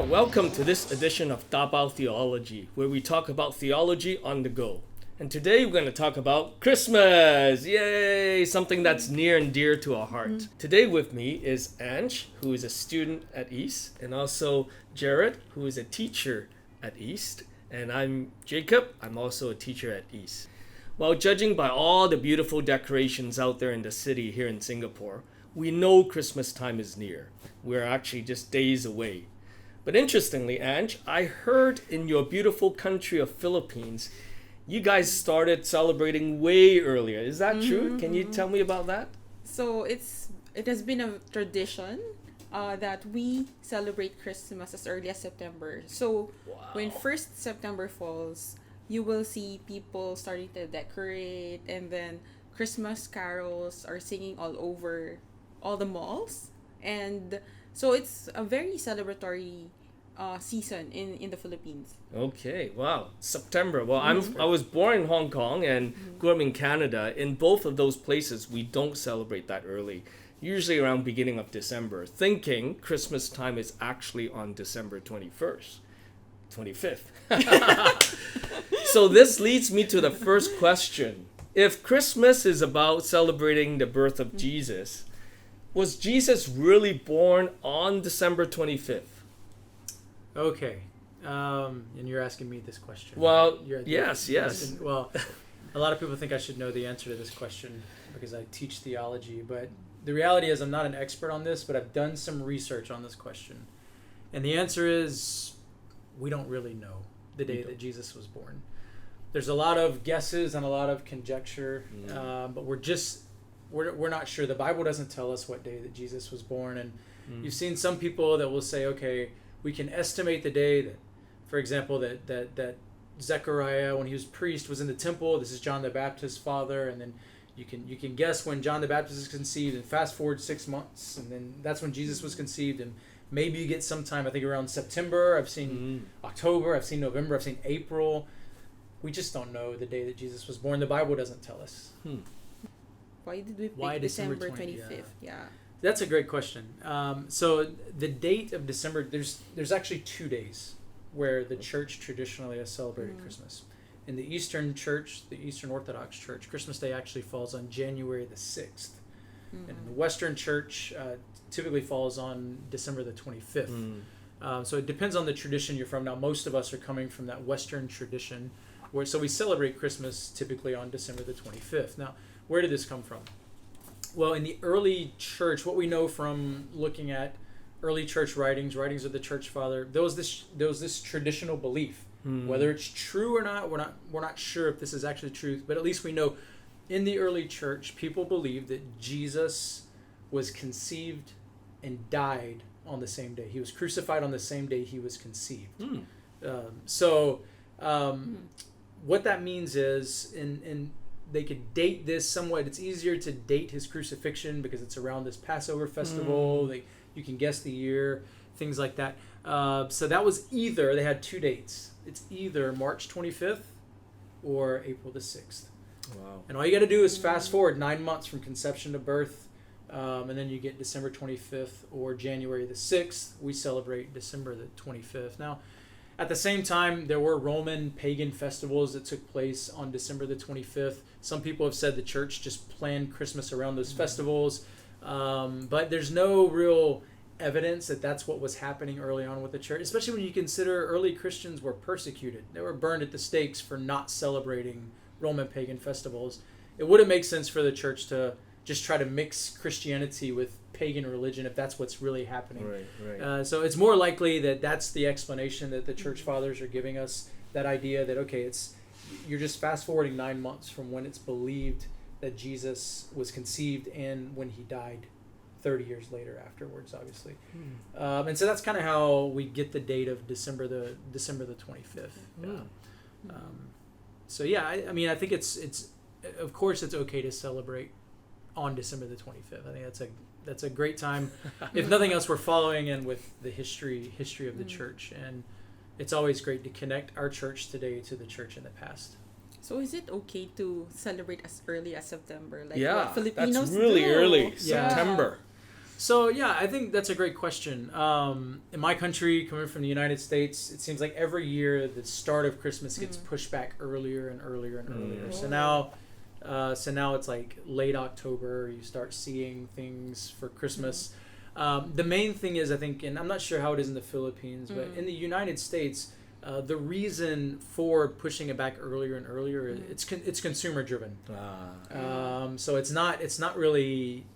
Welcome to this edition of Dabao Theology, where we talk about theology on the go. And today we're going to talk about Christmas! Yay! Something that's near and dear to our heart. Today with me is Ange, who is a student at East, and also Jared, who is a teacher at East. And I'm Jacob, I'm also a teacher at East. Well, judging by all the beautiful decorations out there in the city here in Singapore, we know Christmas time is near. We're actually just days away. But interestingly, Ange, I heard in your beautiful country of Philippines, you guys started celebrating way earlier. Is that true? Can you tell me about that? So it has been a tradition that we celebrate Christmas as early as September. So when 1st September falls, you will see people starting to decorate, and then Christmas carols are singing all over all the malls. And so it's a very celebratory season in the Philippines. Okay, wow. September. Well, I was born in Hong Kong and grew up in Canada. In both of those places, we don't celebrate that early. Usually around beginning of December, thinking Christmas time is actually on December 25th. So this leads me to the first question. If Christmas is about celebrating the birth of Jesus, was Jesus really born on December 25th? Okay. And you're asking me this question. Well, right? yes. Well, a lot of people think I should know the answer to this question because I teach theology, but the reality is I'm not an expert on this, but I've done some research on this question. And the answer is we don't really know the day that Jesus was born. There's a lot of guesses and a lot of conjecture, but we're not sure. The Bible doesn't tell us what day that Jesus was born, and you've seen some people that will say, okay, we can estimate the day that, for example, that Zechariah, when he was priest, was in the temple. This is John the Baptist's father, and then you can guess when John the Baptist is conceived, and fast forward 6 months, and then that's when Jesus was conceived, and maybe you get sometime, I think around September. I've seen October, I've seen November, I've seen April. We just don't know the day that Jesus was born. The Bible doesn't tell us. Why did we pick December 25th? Yeah. That's a great question. So the date of December, there's actually 2 days where the church traditionally has celebrated Christmas. In the Eastern Church, the Eastern Orthodox Church, Christmas Day actually falls on January the 6th. And in the Western Church, typically falls on December the 25th. So it depends on the tradition you're from. Now, most of us are coming from that Western tradition, so we celebrate Christmas typically on December the 25th. Now, where did this come from? Well, in the early church, what we know from looking at early church writings of the church father, there was this traditional belief. Whether it's true or not, we're not sure if this is actually truth, but at least we know in the early church, people believed that Jesus was conceived and died on the same day. He was crucified on the same day he was conceived. What that means is, and they could date this somewhat. It's easier to date his crucifixion because it's around this Passover festival. You can guess the year, things like that. So that was they had 2 dates. It's either March 25th or April the 6th. Wow. And all you got to do is fast forward 9 months from conception to birth, and then you get December 25th or January the 6th. We celebrate December the 25th. Now, at the same time, there were Roman pagan festivals that took place on December the 25th. Some people have said the church just planned Christmas around those festivals, but there's no real evidence that that's what was happening early on with the church, especially when you consider early Christians were persecuted. They were burned at the stakes for not celebrating Roman pagan festivals. It wouldn't make sense for the church to just try to mix Christianity with pagan religion if that's what's really happening. Right. So it's more likely that that's the explanation that the church fathers are giving us, that idea that, okay, you're just fast forwarding 9 months from when it's believed that Jesus was conceived and when he died 30 years later afterwards, obviously. And so that's kind of how we get the date of December the 25th. I think it's of course it's okay to celebrate on December the 25th. I think that's a great time. If nothing else, we're following in with the history of the church, and it's always great to connect our church today to the church in the past. So is it okay to celebrate as early as September? Like Yeah, what Filipinos that's really do? early. Yeah. September. So yeah, I think that's a great question. In my country, coming from the United States, it seems like every year the start of Christmas gets pushed back earlier and earlier and earlier. So now it's like late October. You start seeing things for Christmas. The main thing is, I think, and I'm not sure how it is in the Philippines, but in the United States, the reason for pushing it back earlier and earlier, it's consumer driven. So it's not really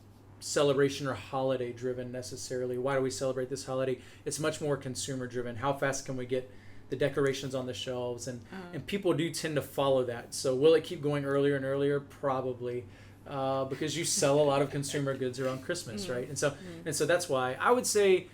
celebration or holiday driven necessarily. Why do we celebrate this holiday? It's much more consumer driven. How fast can we get the decorations on the shelves? And people do tend to follow that. So will it keep going earlier and earlier? Probably. Because you sell a lot of consumer goods around Christmas, right? And so that's why I would say,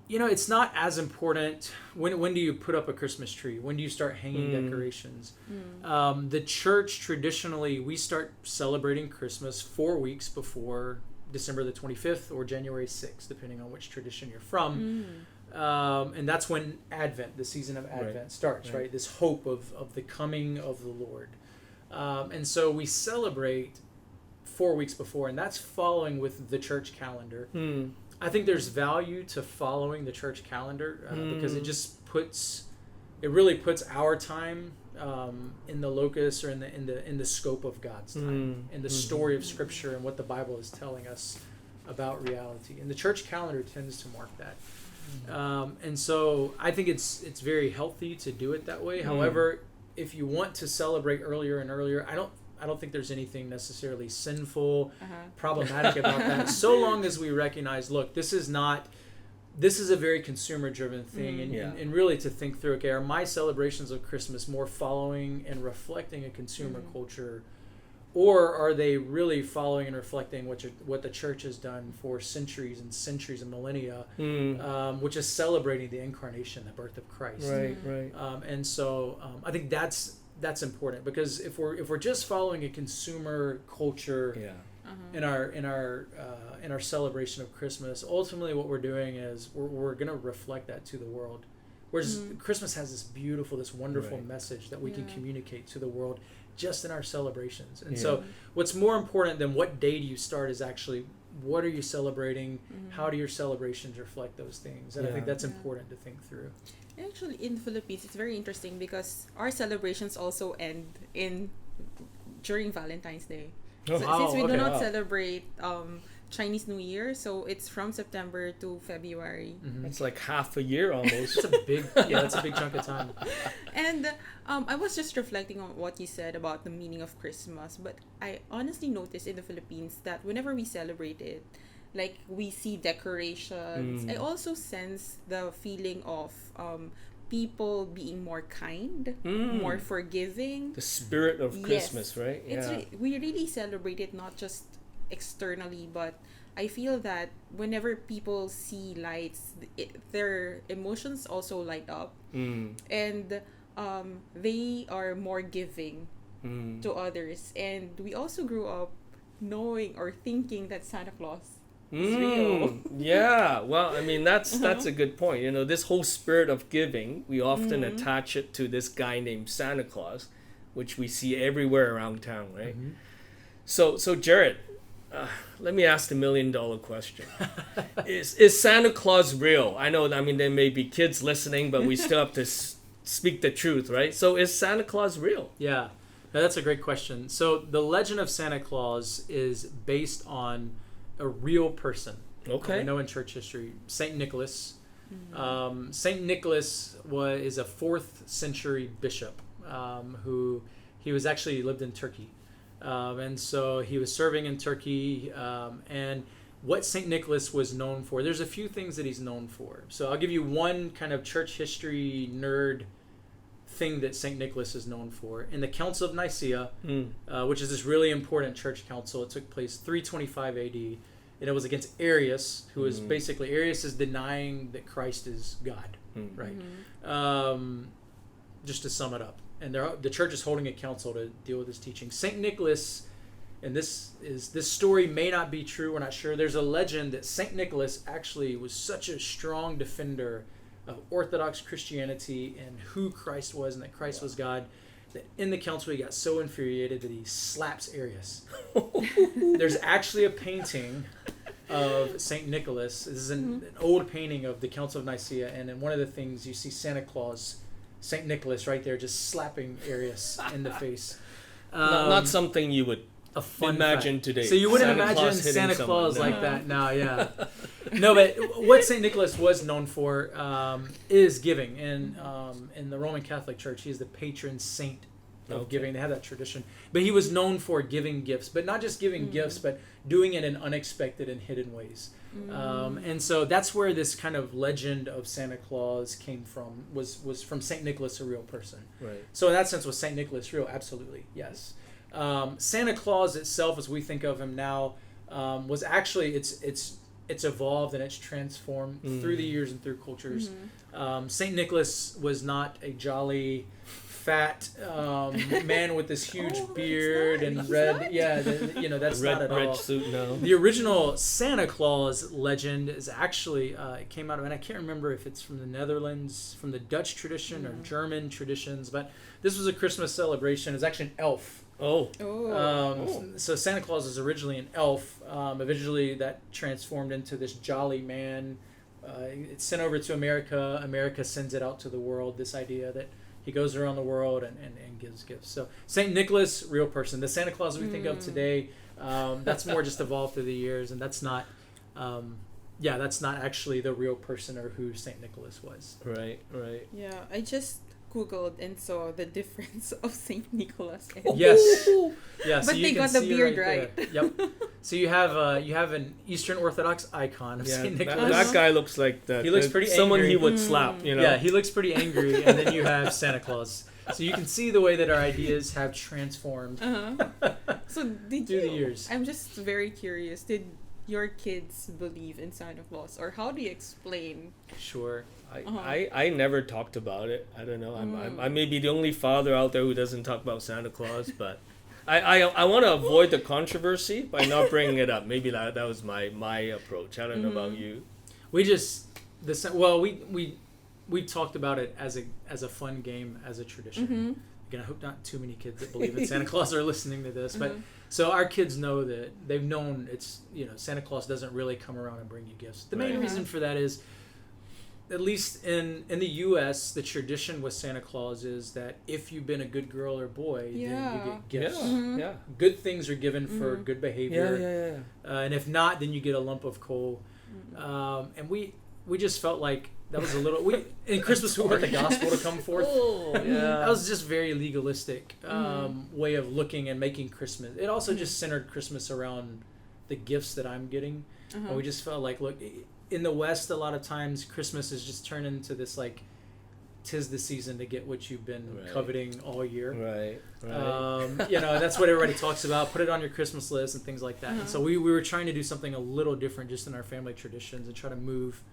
it's not as important. When do you put up a Christmas tree? When do you start hanging decorations? The church, traditionally, we start celebrating Christmas 4 weeks before December the 25th or January 6th, depending on which tradition you're from. And that's when Advent, the season of Advent, starts, right? This hope of the coming of the Lord. And so we celebrate 4 weeks before, and that's following with the church calendar. I think there's value to following the church calendar because it really puts our time in the locus or in the scope of God's time, in the story of Scripture and what the Bible is telling us about reality. And the church calendar tends to mark that. And so I think it's very healthy to do it that way. However, if you want to celebrate earlier and earlier, I don't think there's anything necessarily sinful, problematic about that. So long as we recognize, look, this is a very consumer driven thing. And really to think through, okay, are my celebrations of Christmas more following and reflecting a consumer culture, or are they really following and reflecting what the church has done for centuries and centuries and millennia, which is celebrating the Incarnation, the birth of Christ. Right. And so I think that's important, because if we're just following a consumer culture in our celebration of Christmas, ultimately what we're doing is we're going to reflect that to the world. Whereas Christmas has this wonderful message that we can communicate to the world just in our celebrations. And so what's more important than what day do you start is actually, what are you celebrating? How do your celebrations reflect those things? And I think that's important to think through. Actually, in the Philippines, it's very interesting because our celebrations also end during Valentine's Day. Since we do not celebrate Chinese New Year, so it's from September to February. It's like half a year almost. That's a big chunk of time. And I was just reflecting on what you said about the meaning of Christmas, but I honestly noticed in the Philippines that whenever we celebrate it, like we see decorations, I also sense the feeling of people being more kind, more forgiving. The spirit of Christmas, right? We really celebrate it not just externally, but I feel that whenever people see lights, their emotions also light up, and they are more giving to others. And we also grew up knowing or thinking that Santa Claus is real. Yeah, well, I mean, that's a good point. This whole spirit of giving, we often attach it to this guy named Santa Claus, which we see everywhere around town, right? So Jared, let me ask the $1 million question. Is Santa Claus real? I know, there may be kids listening, but we still have to speak the truth, right? So is Santa Claus real? Yeah, that's a great question. So the legend of Santa Claus is based on a real person. Okay. I know in church history, Saint Nicholas. Saint Nicholas is a 4th century bishop who he was actually lived in Turkey. And so he was serving in Turkey, and what St. Nicholas was known for, there's a few things that he's known for. So I'll give you one kind of church history nerd thing that St. Nicholas is known for. In the Council of Nicaea, which is this really important church council, it took place 325 AD, and it was against Arius, who is basically, Arius is denying that Christ is God, right? Just to sum it up. And the church is holding a council to deal with this teaching. St. Nicholas, and this story may not be true, we're not sure. There's a legend that St. Nicholas actually was such a strong defender of Orthodox Christianity and who Christ was and that Christ was God, that in the council he got so infuriated that he slaps Arius. There's actually a painting of Saint Nicholas. This is an old painting of the Council of Nicaea, and in one of the things you see Santa Claus, Saint Nicholas right there, just slapping Arius in the face. Not something you would a fun imagine fact. today. So you wouldn't Santa imagine Claus hitting Santa someone. Claus No. like that. No, yeah. No, but what Saint Nicholas was known for is giving, and in the Roman Catholic Church, he is the patron saint of giving. They have that tradition, but he was known for giving gifts, but not just giving gifts, but doing it in unexpected and hidden ways. And so that's where this kind of legend of Santa Claus came from. Was from Saint Nicholas, a real person. Right. So in that sense, was Saint Nicholas real? Absolutely, yes. Santa Claus itself, as we think of him now, was actually it's evolved and it's transformed through the years and through cultures. Saint Nicholas was not a jolly, fat man with this huge beard and red. Yeah, that's not at all. Red suit, no. The original Santa Claus legend is actually it came out of, and I can't remember if it's from the Netherlands, from the Dutch tradition or German traditions, but this was a Christmas celebration. It's actually an elf. Oh. So Santa Claus is originally an elf. Eventually that transformed into this jolly man. It's sent over to America. America sends it out to the world, this idea that he goes around the world and gives gifts. So Saint Nicholas, real person. The Santa Claus we think of today, that's more just evolved through the years, and that's not that's not actually the real person or who Saint Nicholas was. Right. Yeah, I just Googled and saw the difference of Saint Nicholas and Yes. Yeah, so but you they can got the see beard there. right. Yep. So you have an Eastern Orthodox icon of Yeah, Saint that, Nicholas. that guy looks like that. He looks pretty someone angry. he would slap, you know. Yeah, he looks pretty angry, and then you have Santa Claus. So you can see the way that our ideas have transformed So did through you? the years. I'm just very curious. Did your kids believe in Santa Claus, or how do you explain? Sure. I never talked about it. I don't know. I may be the only father out there who doesn't talk about Santa Claus, but I want to avoid the controversy by not bringing it up. Maybe that was my approach. I don't know about you. We just we talked about it as a fun game, as a tradition. Again, I hope not too many kids that believe in Santa Claus are listening to this, but so our kids know that they've known it's Santa Claus doesn't really come around and bring you gifts. The main reason for that is, at least in the U.S., the tradition with Santa Claus is that if you've been a good girl or boy, then you get gifts. Yeah. Good things are given for good behavior. Yeah. And if not, then you get a lump of coal. And we just felt like that was a little... in Christmas, we want the gospel to come forth. That was just very legalistic way of looking and making Christmas. It also just centered Christmas around the gifts that I'm getting. And we just felt like, look... In the West, a lot of times Christmas is just turned into this like, 'tis the season to get what you've been coveting all year. Right. That's what everybody talks about. Put it on your Christmas list and things like that. And so we were trying to do something a little different just in our family traditions and try to move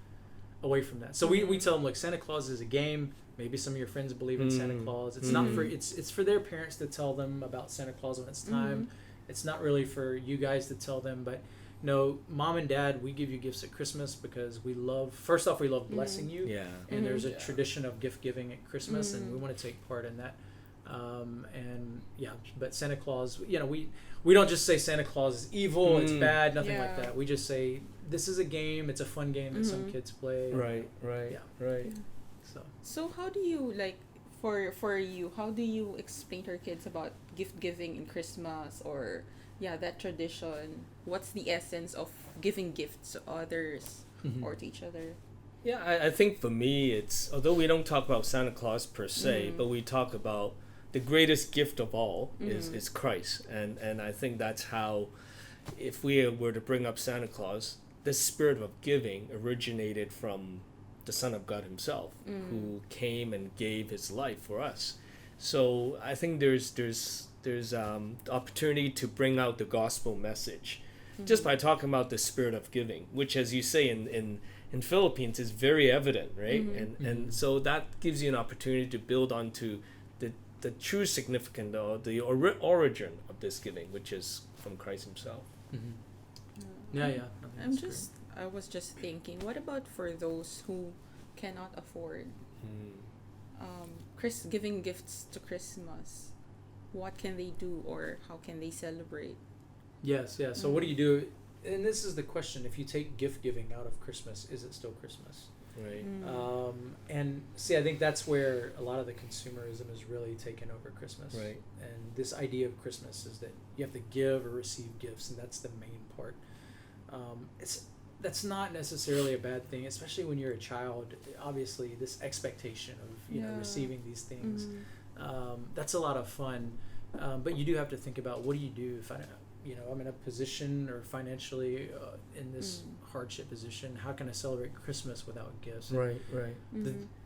away from that. So we tell them, look, Santa Claus is a game. Maybe some of your friends believe in Santa Claus. It's not for it's for their parents to tell them about Santa Claus when it's time. It's not really for you guys to tell them, but no, Mom and Dad, we give you gifts at Christmas because we love blessing you. Yeah. And there's a tradition of gift giving at Christmas, and we want to take part in that. But Santa Claus, we don't just say Santa Claus is evil, it's bad, nothing like that. We just say this is a game, it's a fun game that some kids play. Right. So how do you for you? How do you explain to your kids about gift giving in Christmas or? Yeah, that tradition. What's the essence of giving gifts to others or to each other? Yeah, I think for me, it's, although we don't talk about Santa Claus per se, but we talk about the greatest gift of all is Christ. And I think that's how, if we were to bring up Santa Claus, the spirit of giving originated from the Son of God himself, who came and gave his life for us. So I think there's opportunity to bring out the gospel message just by talking about the spirit of giving, which, as you say, in Philippines is very evident, right? And so that gives you an opportunity to build onto the true significance or the origin of this giving, which is from Christ himself. I was just thinking, what about for those who cannot afford giving gifts to Christmas? What can they do, or how can they celebrate? Yes. So what do you do and this is the question: if you take gift giving out of Christmas, is it still Christmas? Right. And see, I think that's where a lot of the consumerism is really taken over Christmas. Right. And this idea of Christmas is that you have to give or receive gifts, and that's the main part. That's not necessarily a bad thing, especially when you're a child. Obviously, this expectation of receiving these things, that's a lot of fun. But you do have to think about, what do you do if I'm in a position or financially in this hardship position? How can I celebrate Christmas without gifts? Right.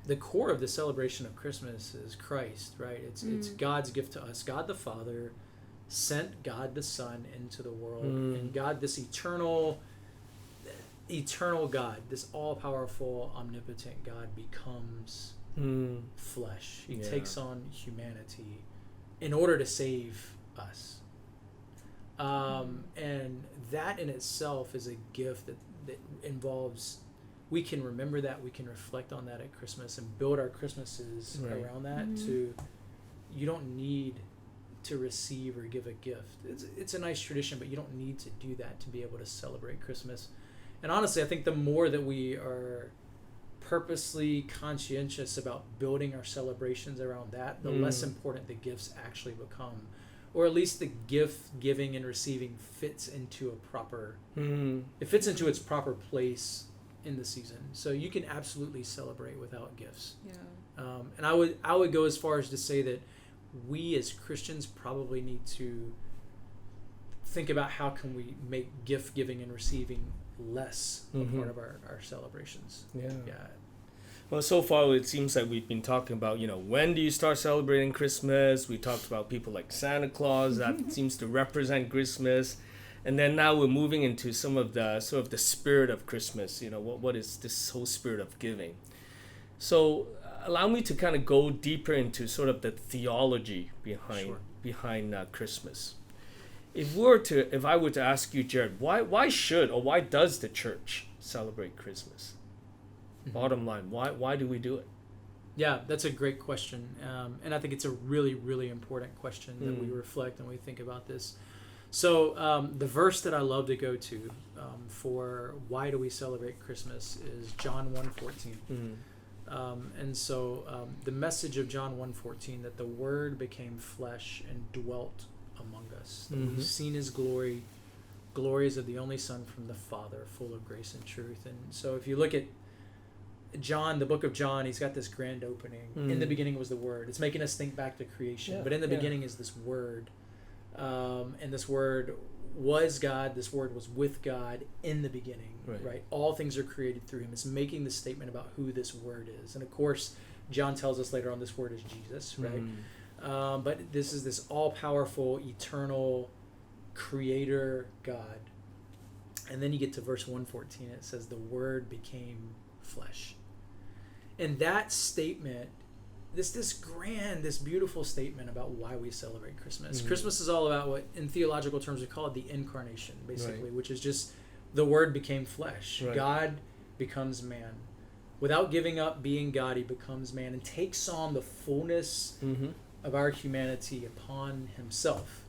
The core of the celebration of Christmas is Christ, right? It's God's gift to us. God the Father sent God the Son into the world, and God, this eternal God, this all-powerful, omnipotent God, becomes flesh. He takes on humanity in order to save us. And that in itself is a gift that involves, we can remember that, we can reflect on that at Christmas and build our Christmases around that. You don't need to receive or give a gift. It's a nice tradition, but you don't need to do that to be able to celebrate Christmas. And honestly, I think the more that we are purposely conscientious about building our celebrations around that, the less important the gifts actually become. Or at least the gift giving and receiving fits into it fits into its proper place in the season. So you can absolutely celebrate without gifts. And I would go as far as to say that we as Christians probably need to think about how can we make gift giving and receiving less a part of our celebrations. Well, so far it seems like we've been talking about, when do you start celebrating Christmas? We talked about people like Santa Claus, that seems to represent Christmas. And then now we're moving into some of the sort of the spirit of Christmas, what is this whole spirit of giving? So allow me to kind of go deeper into sort of the theology behind Christmas. If I were to ask you, Jared, why should or why does the church celebrate Christmas? Bottom line, why do we do it? Yeah, that's a great question, and I think it's a really, really important question that we reflect and we think about this. So the verse that I love to go to for why do we celebrate Christmas is John 1:14. And so the message of John 1:14, that the Word became flesh and dwelt among us. That we've seen His glory. Glories of the only Son from the Father, full of grace and truth. And so if you look at John, the book of John, he's got this grand opening. In the beginning was the Word. It's making us think back to creation. But in the beginning is this Word. And this Word was God. This Word was with God in the beginning. Right? All things are created through Him. It's making this statement about who this Word is. And of course, John tells us later on this Word is Jesus. Right? But this is this all-powerful, eternal Creator God. And then you get to verse 1:14. It says the Word became flesh. And that statement, this beautiful statement about why we celebrate Christmas. Christmas is all about what, in theological terms, we call it the Incarnation, basically, which is just the Word became flesh. God becomes man. Without giving up being God, He becomes man and takes on the fullness of our humanity upon Himself.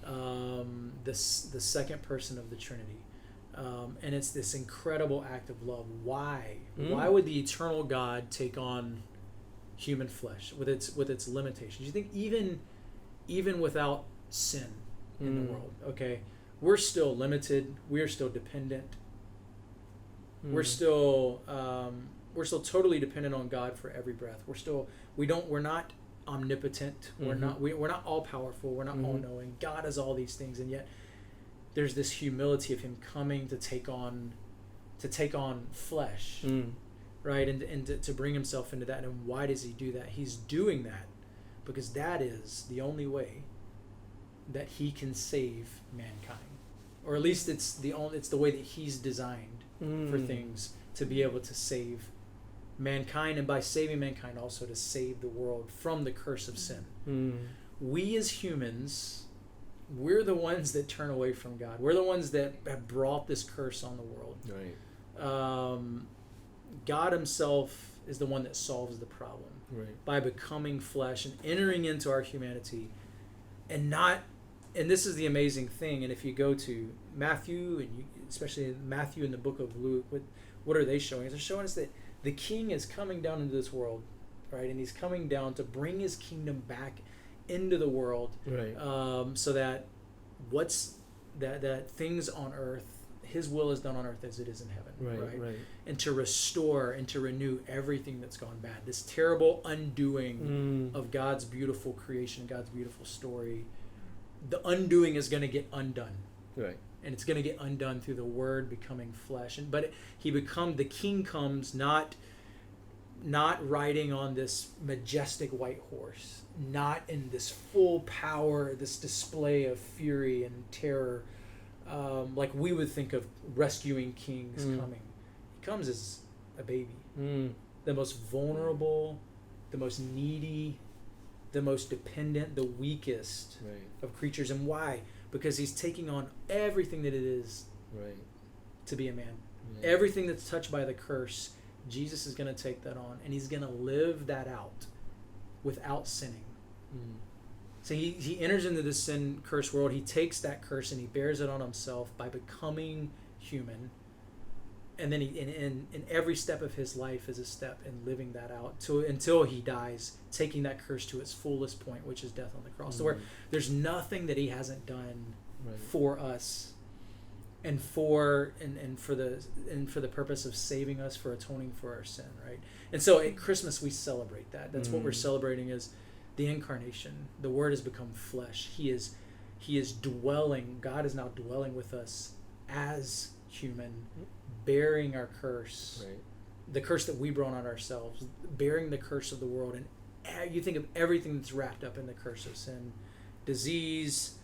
The second person of the Trinity. And it's this incredible act of love. Why? Why would the eternal God take on human flesh with its limitations? You think even without sin in the world, okay, we're still limited. We are still dependent. We're still totally dependent on God for every breath. We're not omnipotent. We're not all powerful. We're not all knowing. God is all these things, and yet there's this humility of Him coming to take on flesh, right? And to bring Himself into that. And why does He do that? He's doing that because that is the only way that He can save mankind, or at least it's the way that He's designed for things to be able to save mankind, and by saving mankind also to save the world from the curse of sin. We as humans, we're the ones that turn away from God. We're the ones that have brought this curse on the world. God Himself is the one that solves the problem by becoming flesh and entering into our humanity, and not and this is the amazing thing. And if you go to Matthew, and especially Matthew in the book of Luke, what are they showing us? They're showing us that the King is coming down into this world, right? And he's coming down to bring his kingdom back into the world, Right. So that that things on earth, his will is done on earth as it is in heaven, Right. And to restore and to renew everything that's gone bad. This terrible undoing of God's beautiful creation, God's beautiful story. The undoing is going to get undone. Right. And it's going to get undone through the Word becoming flesh. But the King comes not riding on this majestic white horse, not in this full power, this display of fury and terror, like we would think of rescuing kings coming. He comes as a baby, the most vulnerable, the most needy, the most dependent, the weakest of creatures. And why? Because he's taking on everything that it is to be a man. Yeah. Everything that's touched by the curse, Jesus is going to take that on, and he's going to live that out without sinning. So he enters into this sin curse world. He takes that curse and he bears it on himself by becoming human. And then in every step of his life is a step in living that out until he dies, taking that curse to its fullest point, which is death on the cross. So where there's nothing that he hasn't done for us, and for the purpose of saving us, for atoning for our sin, right? And so at Christmas we celebrate that. That's what we're celebrating, is the Incarnation. The Word has become flesh. He is dwelling. God is now dwelling with us as human, bearing our curse, the curse that we brought on ourselves, bearing the curse of the world. And you think of everything that's wrapped up in the curse of sin: disease,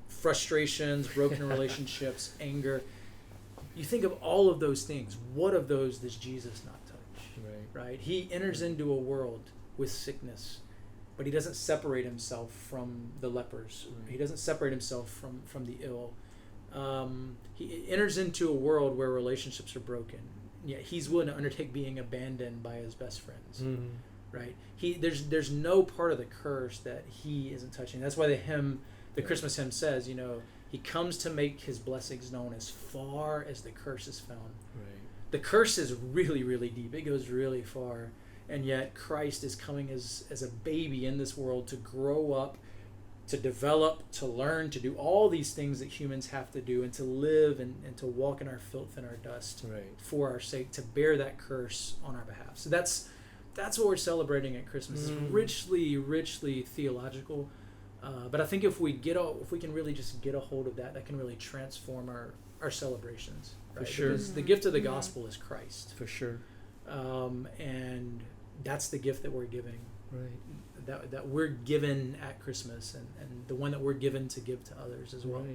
frustrations, broken relationships, anger. You think of all of those things. What of those does Jesus not touch? Right? He enters into a world with sickness, but he doesn't separate himself from the lepers. He doesn't separate himself from the ill. He enters into a world where relationships are broken. Yet he's willing to undertake being abandoned by his best friends. Right? There's no part of the curse that he isn't touching. That's why the Christmas hymn says, he comes to make his blessings known as far as the curse is found. The curse is really, really deep. It goes really far. And yet Christ is coming as a baby in this world to grow up, to develop, to learn, to do all these things that humans have to do, and to live and to walk in our filth and our dust for our sake, to bear that curse on our behalf. So that's what we're celebrating at Christmas. It's richly, richly theological. But I think if we can really just get a hold of that, that can really transform our celebrations. Right? For sure. Because the gift of the gospel is Christ. For sure. And that's the gift that we're giving. That we're given at Christmas, and the one that we're given to give to others as well.